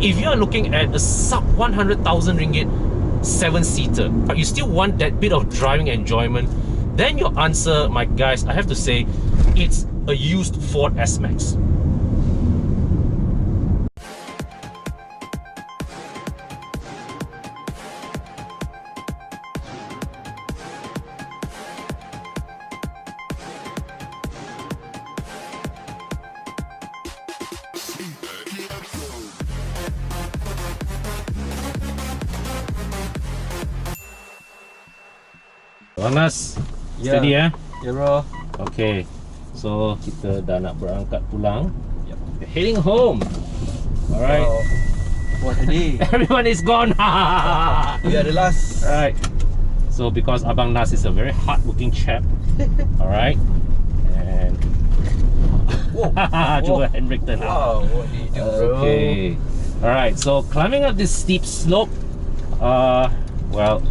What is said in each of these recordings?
if you are looking at a sub 100,000 ringgit 7-seater, but you still want that bit of driving enjoyment, then your answer, my guys, I have to say, it's a used Ford S-Max. Panas, steady ya? Ya bro. Okay, so kita dah nak berangkat pulang. Yep. We're heading home. Alright. Wow. What a day. Everyone is gone. We are the last. Alright. So because Abang Nas is a very hard-working chap. Alright. And cuba handbrake turn. Wow, what did you do, bro? Okay. Alright, so climbing up this steep slope, well,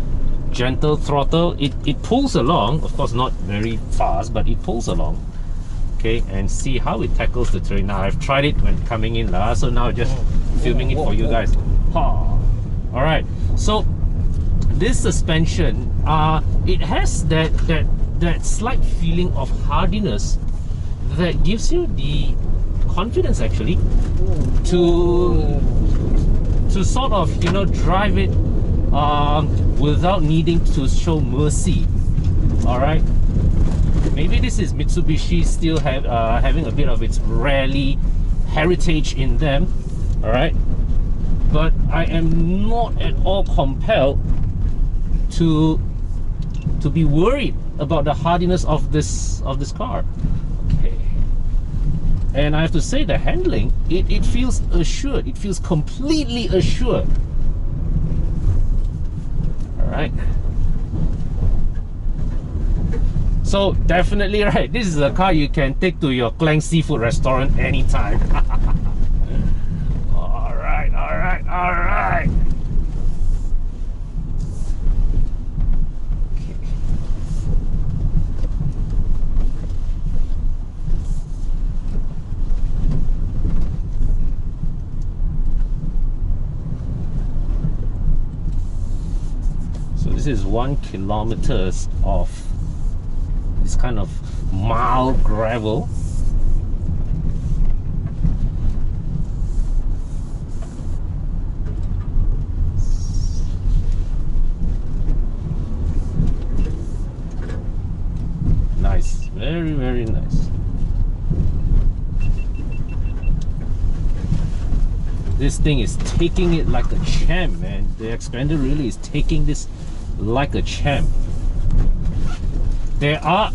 gentle throttle, it pulls along, of course not very fast, but it pulls along. Okay, and see how it tackles the terrain. Now I've tried it when coming in lah, so now just filming it for you guys. Alright, so this suspension, it has that slight feeling of hardiness that gives you the confidence actually to sort of, you know, drive it without needing to show mercy. Alright, maybe this is Mitsubishi still having a bit of its rally heritage in them. Alright, but I am not at all compelled to be worried about the hardiness of this car. Okay, and I have to say the handling, it feels assured. It feels completely assured. Right. So definitely, right, this is a car you can take to your Klang seafood restaurant anytime. Alright, alright, alright. Okay. This is 1 kilometer of this kind of mild gravel. Nice, very, very nice. This thing is taking it like a champ, man. The Xpander really is taking this like a champ. There are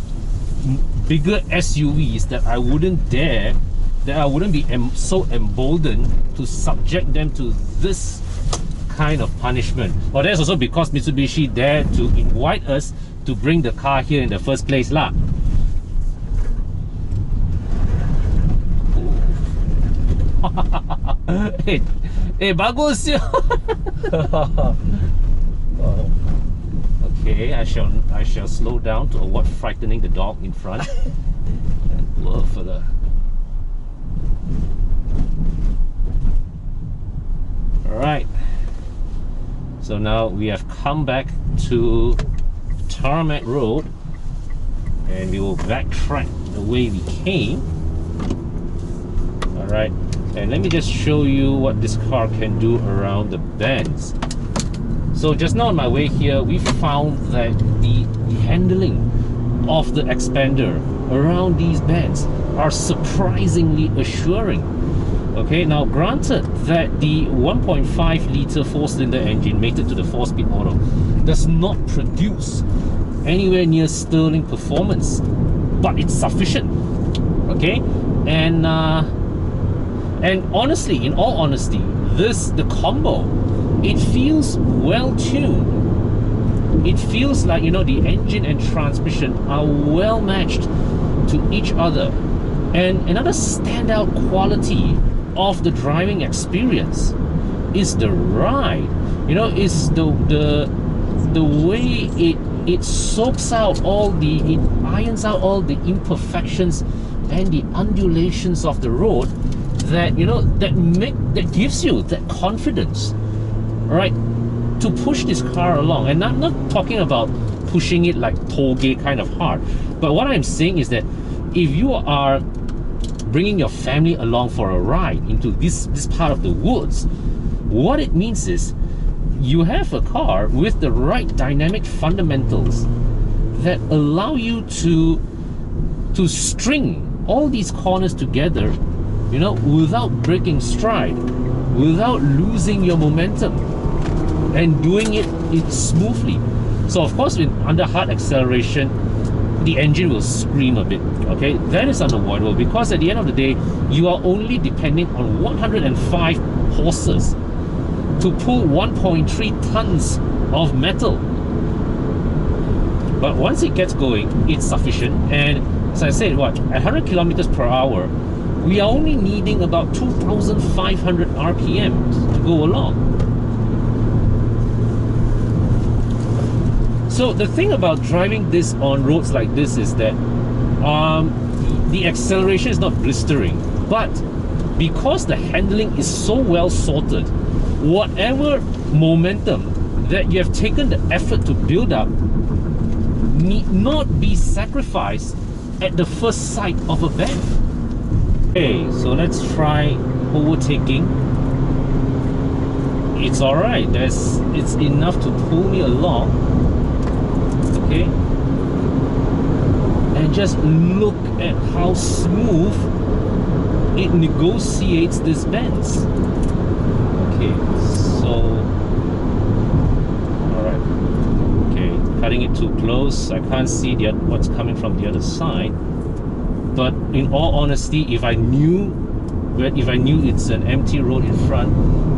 bigger SUVs that I wouldn't dare, that I wouldn't be so emboldened to subject them to this kind of punishment. Well, that's also because Mitsubishi dared to invite us to bring the car here in the first place lah. hey, bagus ya. Okay, I shall slow down to avoid frightening the dog in front. And blow further. Alright. So now we have come back to Tarmac Road and we will backtrack the way we came. Alright. And let me just show you what this car can do around the bends. So just now on my way here, we found that the handling of the Xpander around these bends are surprisingly assuring. Okay, now granted that the 1.5 litre 4-cylinder engine mated to the 4-speed auto does not produce anywhere near sterling performance, but it's sufficient. Okay, and honestly, in all honesty, the combo, it feels well tuned. It feels like, you know, the engine and transmission are well matched to each other. And another standout quality of the driving experience is the ride. You know, is the way it soaks out it irons out all the imperfections and the undulations of the road that, you know, that gives you that confidence, right, to push this car along. And I'm not talking about pushing it like toge kind of hard, but what I'm saying is that if you are bringing your family along for a ride into this part of the woods, what it means is you have a car with the right dynamic fundamentals that allow you to string all these corners together, you know, without breaking stride, without losing your momentum, and doing it smoothly. So of course, under hard acceleration, the engine will scream a bit, okay? That is unavoidable, because at the end of the day, you are only depending on 105 horses to pull 1.3 tons of metal. But once it gets going, it's sufficient. And as I said, at 100 kilometers per hour, we are only needing about 2,500 RPM to go along. So the thing about driving this on roads like this is that the acceleration is not blistering, but because the handling is so well sorted, whatever momentum that you have taken the effort to build up need not be sacrificed at the first sight of a bend. Okay, so let's try overtaking. It's alright, it's enough to pull me along. Okay, and just look at how smooth it negotiates this bends. Okay, so alright, okay, cutting it too close, I can't see what's coming from the other side. But in all honesty, if I knew it's an empty road in front,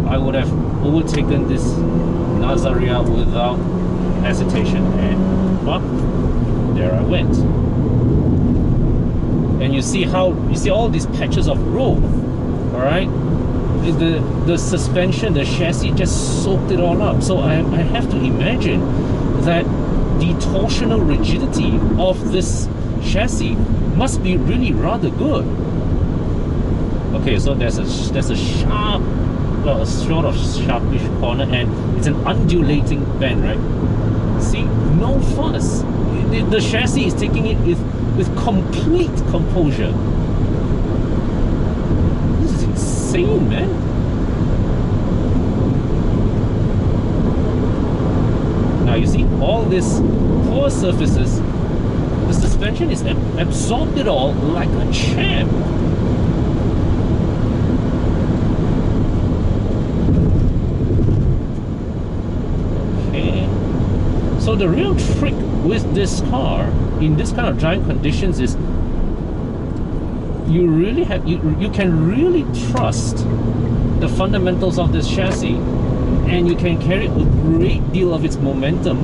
I would have overtaken this Nazaria without hesitation, and well, there I went. And you see all these patches of road, all right? The suspension, the chassis just soaked it all up. So I have to imagine that the torsional rigidity of this chassis must be really rather good. Okay, so there's a sharp, well, a sort of sharpish corner, and it's an undulating bend, right? See, no fuss. The chassis is taking it with complete composure. This is insane, man. Now you see all these poor surfaces, the suspension is absorbed it all like a champ. So the real trick with this car in this kind of driving conditions is you can really trust the fundamentals of this chassis, and you can carry a great deal of its momentum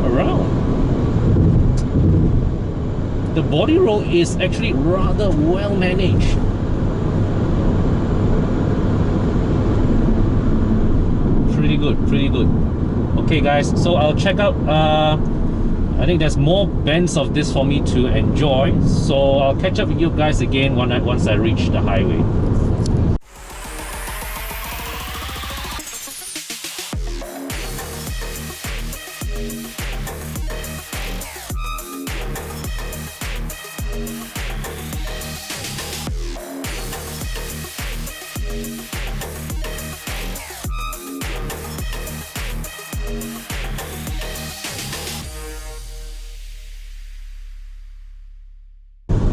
around. The body roll is actually rather well managed. Pretty good, pretty good. Okay guys, so I'll check out, I think there's more bends of this for me to enjoy, so I'll catch up with you guys again once I reach the highway.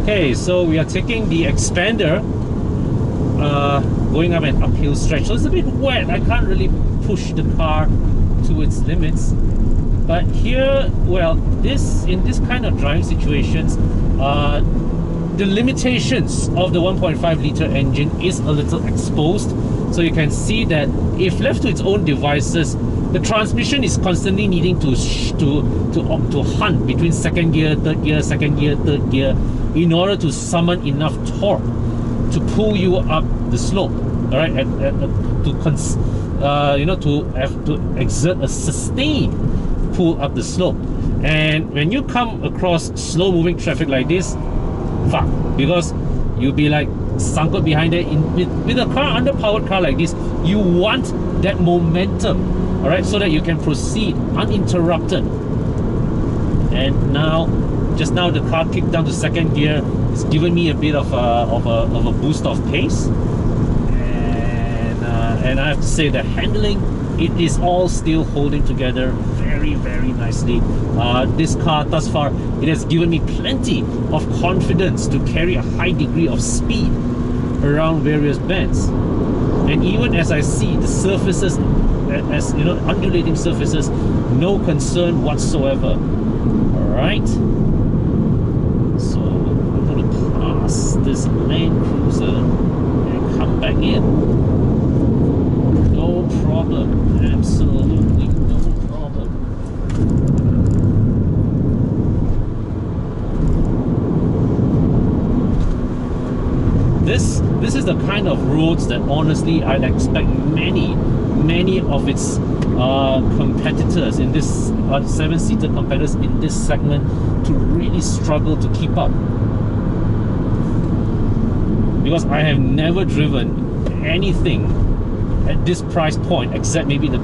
Okay, so we are taking the Xpander, going up an uphill stretch. So it's a bit wet. I can't really push the car to its limits. But here, well, in this kind of driving situations, the limitations of the 1.5 liter engine is a little exposed. So you can see that if left to its own devices, the transmission is constantly needing to hunt between second gear, third gear, second gear, third gear, in order to summon enough torque to pull you up the slope. All right, to exert a sustained pull up the slope. And when you come across slow moving traffic like this, fuck, because you'll be like sunk behind it. With a car, underpowered car like this, you want that momentum, all right, so that you can proceed uninterrupted. And now, just now, the car kicked down to second gear. It's given me a bit of a boost of pace, and I have to say the handling, it is all still holding together very, very nicely. This car thus far, it has given me plenty of confidence to carry a high degree of speed around various bends. And even as I see the surfaces, as you know, undulating surfaces, no concern whatsoever. All right. So I'm going to pass this Land Cruiser and come back in. No problem, absolutely no problem. This is the kind of roads that honestly I'd expect many of its competitors in this 7-seater competitors in this segment to really struggle to keep up, because I have never driven anything at this price point except maybe the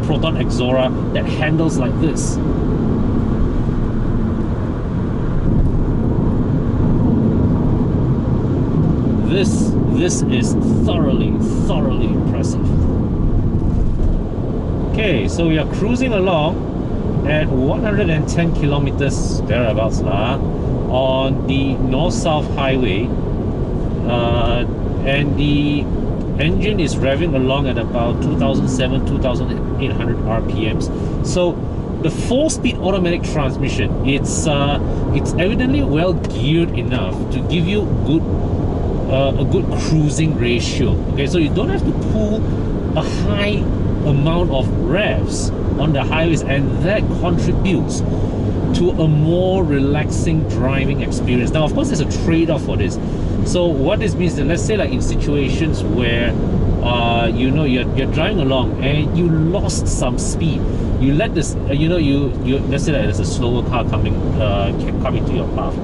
Proton Exora that handles like this. This is thoroughly impressive. Okay, so we are cruising along at 110 kilometers thereabouts on the north-south highway, and the engine is revving along at about 2,800 RPMs. So the 4-speed automatic transmission, it's evidently well geared enough to give you a good cruising ratio. Okay, so you don't have to pull a high amount of revs on the highways, and that contributes to a more relaxing driving experience. Now, of course, there's a trade-off for this. So what this means is that, let's say like in situations where you know, you're driving along and you lost some speed, you let this you let's say that there's a slower car coming to your path,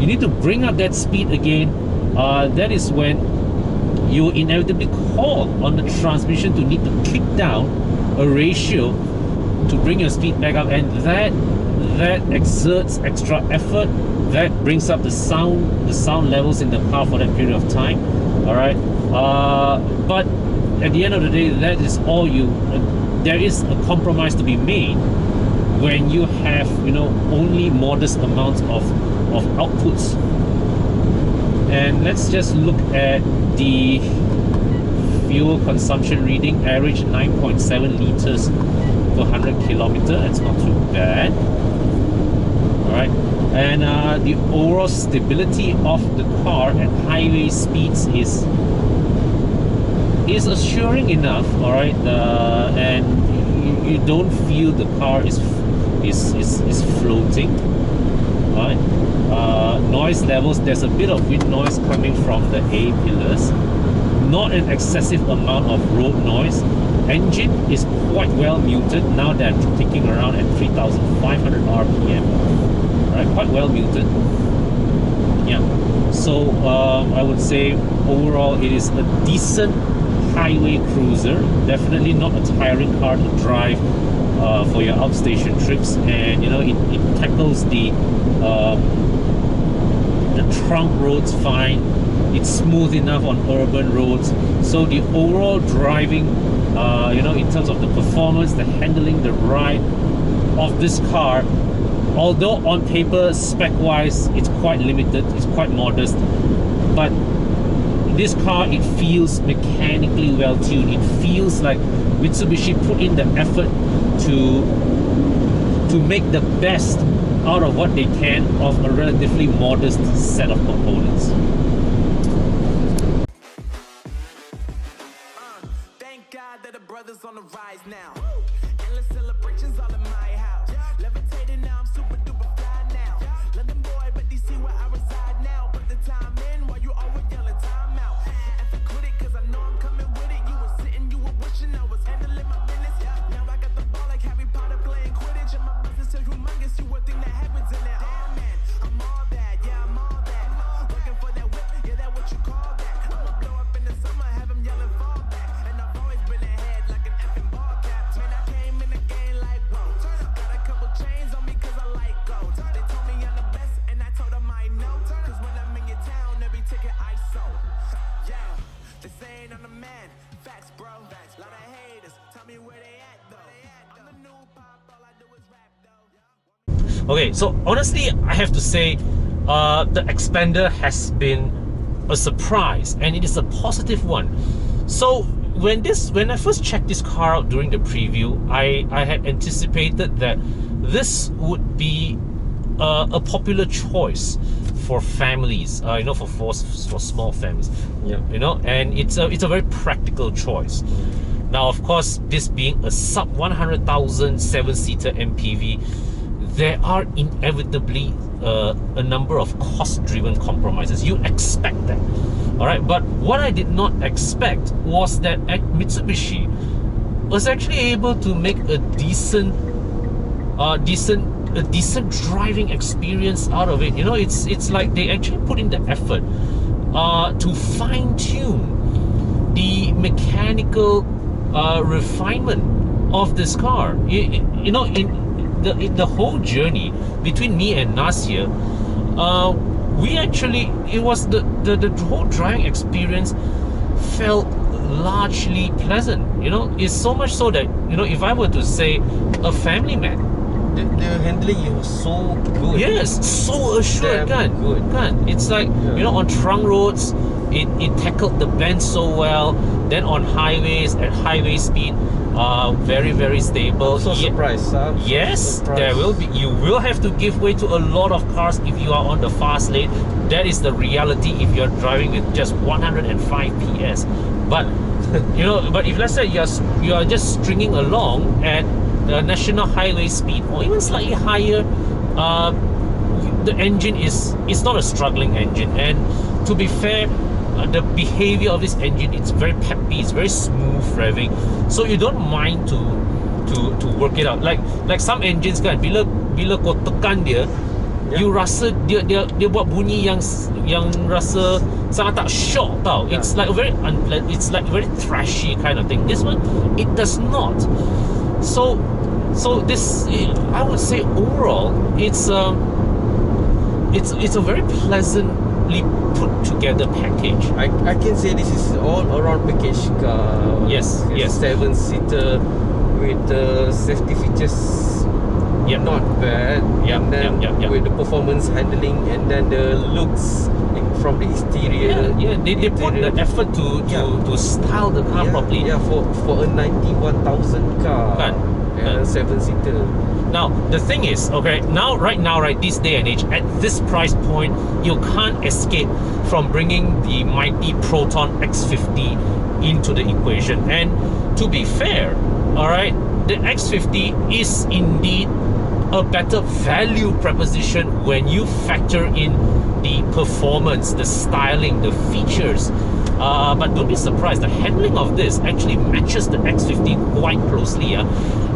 you need to bring up that speed again. That is when you inevitably call on the transmission to need to kick down a ratio to bring your speed back up, and that exerts extra effort. That brings up the sound levels in the car for that period of time. All right, but at the end of the day, that is all you. There is a compromise to be made when you have, you know, only modest amounts of outputs. And let's just look at the fuel consumption reading. Average 9.7 liters per 100 kilometer. That's not too bad. All right, and the overall stability of the car at highway speeds is assuring enough. All right, and you don't feel the car is floating. All right. Noise levels, there's a bit of wind noise coming from the A-pillars, not an excessive amount of road noise. Engine is quite well muted. Now they're ticking around at 3,500 RPM. Right, quite well muted. Yeah. So I would say overall it is a decent highway cruiser. Definitely not a tiring car to drive for your outstation trips, and you know, it tackles the trunk roads fine. It's smooth enough on urban roads. So the overall driving, you know, in terms of the performance, the handling, the ride of this car, although on paper spec-wise it's quite limited, it's quite modest, but this car, it feels mechanically well tuned. It feels like Mitsubishi put in the effort to make the best out of what they can of a relatively modest set of components. Thank God that the brothers on the rise now. Endless celebrations all in my house. Levitating now, I'm super duper fly now. London boy, but DC where I reside now. Put the time in while you always yelling time out. And for quit it, cause I know I'm coming with it. You were sitting, you were wishing I was handling my business. Now I got the ball like Harry Potter playing Quidditch. And my business is humongous, you would think that happens in there. Damn man, I'm all that, yeah, I'm all that. Working for that whip, yeah, that what you call that. Okay, so honestly, I have to say, the Xpander has been a surprise, and it is a positive one. So when I first checked this car out during the preview, I had anticipated that this would be a popular choice for families, for small families, and it's a very practical choice. Now, of course, this being a sub 100,000 7-seater MPV, there are inevitably a number of cost-driven compromises. You expect that, all right? But what I did not expect was that Mitsubishi was actually able to make a decent driving experience out of it. It's like they actually put in the effort to fine-tune the mechanical refinement of this car. In the whole journey between me and Nas here, it was the whole driving experience felt largely pleasant. It's so much so that if I were to say a family man, the handling was so good. Yes, so assured, Damn good. It's like, on trunk roads, it tackled the bend so well. Then on highways, at highway speed, very, very stable. So surprised. Yes, there will be. You will have to give way to a lot of cars if you are on the fast lane. That is the reality if you're driving with just 105 PS. But but if let's say you are just stringing along at the national highway speed or even slightly higher, the engine is not a struggling engine. And to be fair, the behavior of this engine, it's very peppy, it's very smooth revving, so you don't mind to work it out. Like some engines kan, bila kau tekan dia, you rasa dia buat bunyi yang rasa sangat tak shock tau. It's like a very it's like very thrashy kind of thing. This one, it does not. So this, I would say overall, it's a very pleasantly put together package. I can say this is all around package car. Yes. 7-seater with the safety features. Not bad. And then with the performance handling, and then the looks from the exterior. They put the effort to style the car properly. For a 91,000 car. Kan? 7-seater. Now the thing is, right now, this day and age, at this price point, you can't escape from bringing the mighty Proton X50 into the equation. And to be fair, the X50 is indeed a better value proposition when you factor in the performance, the styling, the features. But don't be surprised, the handling of this actually matches the X50 quite closely.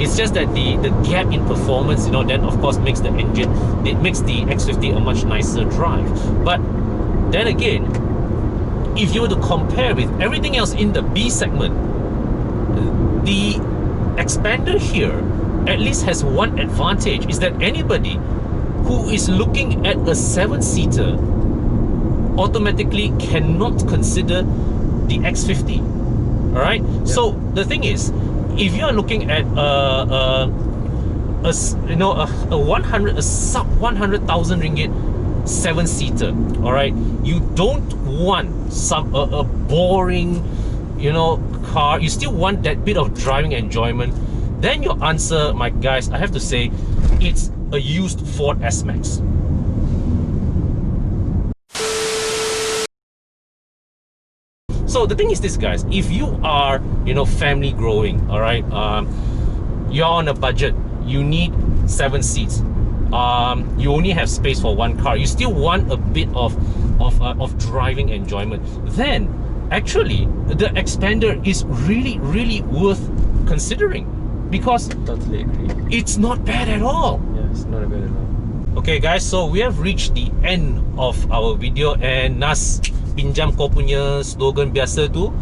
It's just that the gap in performance, then of course makes the X50 a much nicer drive. But then again, if you were to compare with everything else in the B segment, the Xpander here at least has one advantage, is that anybody who is looking at a 7-seater automatically cannot consider the X50. Alright? So the thing is, if you are looking at a sub 100,000 ringgit 7-seater, alright, you don't want a boring car. You still want that bit of driving enjoyment. Then your answer, my guys, I have to say, it's a used Ford S-Max. So the thing is this, guys, if you are family growing, alright, you're on a budget, you need 7 seats, you only have space for one car, you still want a bit of driving enjoyment, then actually the Xpander is really, really worth considering, because Totally agree. it's not bad at all. It's not bad at all. Okay guys, so we have reached the end of our video, and Nas pinjam kau punya slogan biasa tu.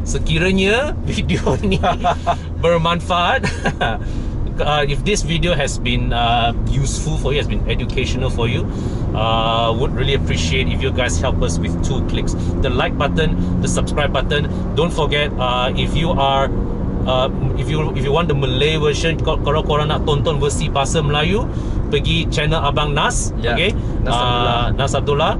Sekiranya video ni bermanfaat, if this video has been useful for you, has been educational for you, would really appreciate if you guys help us with 2 clicks. The like button, the subscribe button. Don't forget, if you are if you want the Malay version, kalau korang nak tonton versi bahasa Melayu, pergi channel Abang Nas, okay? Nas Abdullah.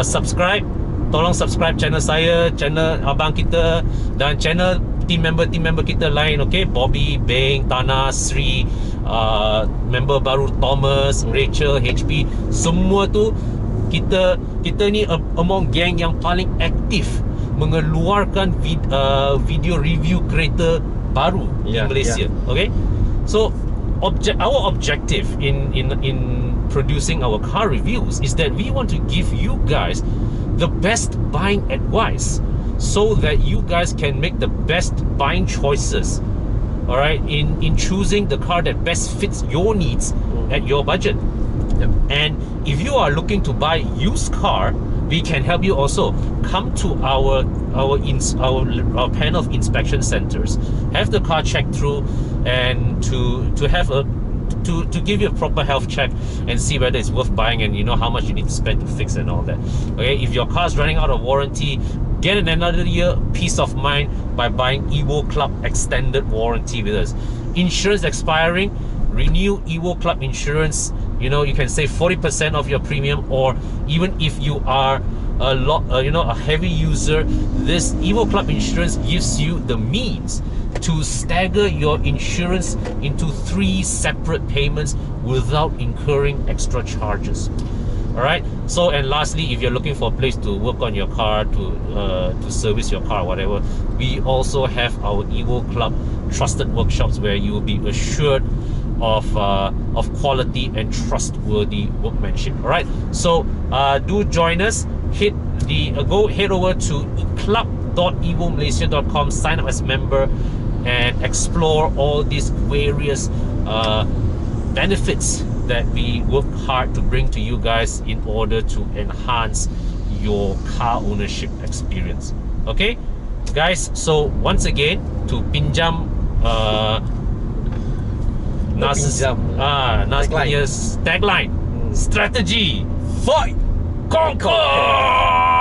Subscribe, tolong subscribe channel saya, channel abang kita, dan channel team member kita lain, okay? Bobby, Beng, Tana, Sri, member baru Thomas, Rachel, HP, semua tu kita ni among gang yang paling aktif mengeluarkan video review kereta baru di Malaysia. Okay, so our objective in producing our car reviews is that we want to give you guys the best buying advice so that you guys can make the best buying choices, all right, in choosing the car that best fits your needs at your budget. And if you are looking to buy used car, we can help you also. Come to our panel of inspection centers, have the car checked through, and to have to give you a proper health check and see whether it's worth buying, and you know how much you need to spend to fix and all that. Okay, if your car's running out of warranty, get another year peace of mind by buying Evo Club extended warranty with us. Insurance expiring, renew Evo Club insurance. You know, you can save 40% of your premium, or even if you are a heavy user, this Evo Club insurance gives you the means to stagger your insurance into 3 separate payments without incurring extra charges. All right. So, and lastly, if you're looking for a place to work on your car, to service your car, whatever, we also have our Evo Club trusted workshops where you will be assured of quality and trustworthy workmanship. All right. So do join us. Head over to club.evomalaysia.com, sign up as member, and explore all these various benefits that we work hard to bring to you guys in order to enhance your car ownership experience. Okay, guys. So once again, to pinjam Nas punya tagline, strategy, fight, conquer.